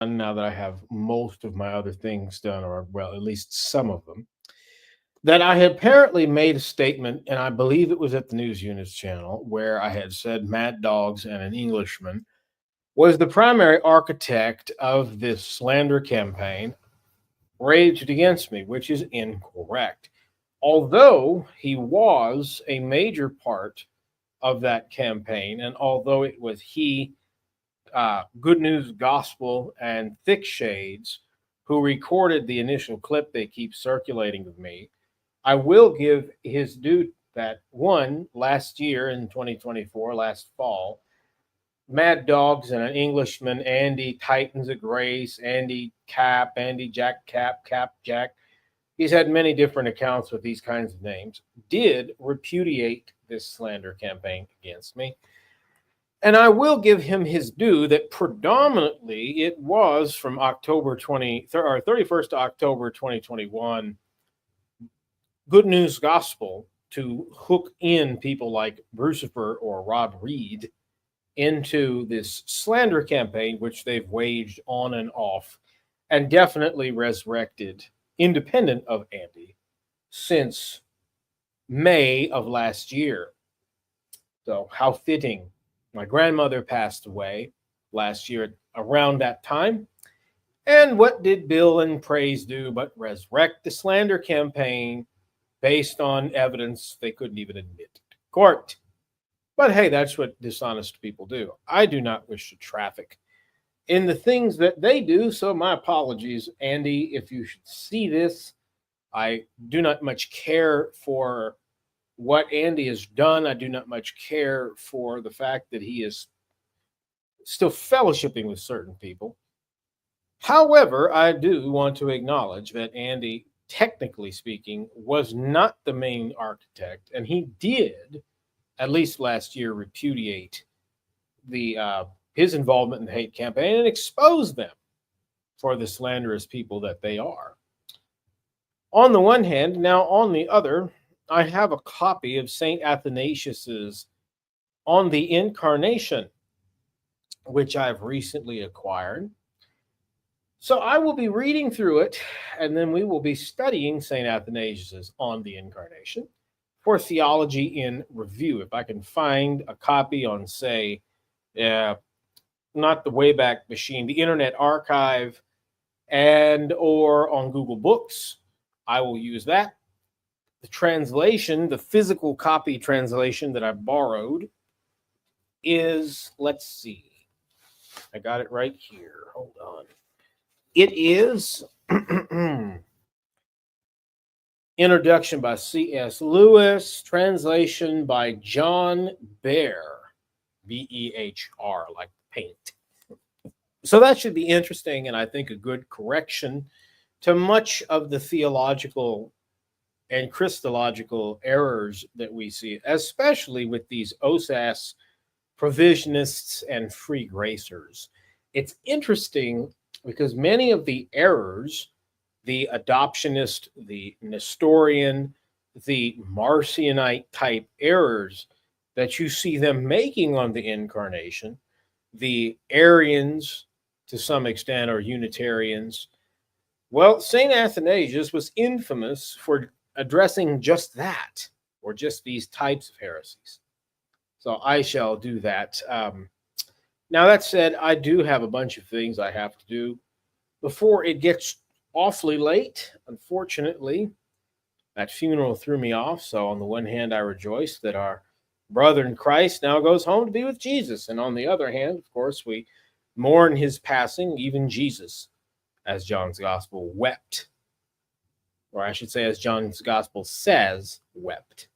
now that I have most of my other things done, or well, at least some of them, that I had apparently made a statement, and I believe it was at the News Units channel, where I had said Mad Dogs and an Englishman was the primary architect of this slander campaign raged against me, which is incorrect. Although he was a major part of that campaign, and although it was he, Good News Gospel, and Thick Shades who recorded the initial clip they keep circulating of me, I will give his due that one last year in 2024, last fall, Mad Dogs and an Englishman, Andy Titans of Grace, Andy Cap, Andy Jack Cap, Cap Jack. He's had many different accounts with these kinds of names, did repudiate this slander campaign against me. And I will give him his due that predominantly it was from October 31st to October 2021, Good News Gospel to hook in people like Brucifer or Rod Reed into this slander campaign, which they've waged on and off and definitely resurrected, independent of Andy, since May of last year. So, how fitting. My grandmother passed away last year around that time. And what did Bill and Praise do but resurrect the slander campaign based on evidence they couldn't even admit to court? But hey, that's what dishonest people do. I do not wish to traffic in the things that they do, so my apologies, Andy, if you should see this. I do not much care for what Andy has done. I do not much care for the fact that he is still fellowshipping with certain people. However, I do want to acknowledge that Andy, technically speaking, was not the main architect, and he did, at least last year, repudiate his involvement in the hate campaign and expose them for the slanderous people that they are. On the one hand, now on the other, I have a copy of St. Athanasius's On the Incarnation, which I've recently acquired. So I will be reading through it, and then we will be studying St. Athanasius's On the Incarnation for Theology in Review. If I can find a copy on, say, not the Wayback Machine, the Internet Archive, and or on Google Books, I will use that. The translation, the physical copy translation that I borrowed is, let's see, I got it right here. Hold on. It is Introduction by C.S. Lewis, translation by John Behr, B-E-H-R, like paint. So that should be interesting, and I think a good correction to much of the theological and Christological errors that we see, especially with these OSAS provisionists and free gracers. It's interesting because many of the errors, the adoptionist, the Nestorian, the Marcionite type errors that you see them making on the incarnation, the Arians to some extent, or Unitarians, well, St. Athanasius was infamous for addressing just that, or just these types of heresies. So I shall do that. Now, that said, I do have a bunch of things I have to do before it gets awfully late. Unfortunately, that funeral threw me off. So on the one hand, I rejoice that our brother in Christ now goes home to be with Jesus. And on the other hand, of course, we mourn his passing. Even Jesus, as John's Gospel, wept. Or I should say, as John's Gospel says, wept.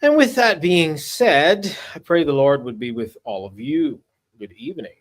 And with that being said, I pray the Lord would be with all of you. Good evening.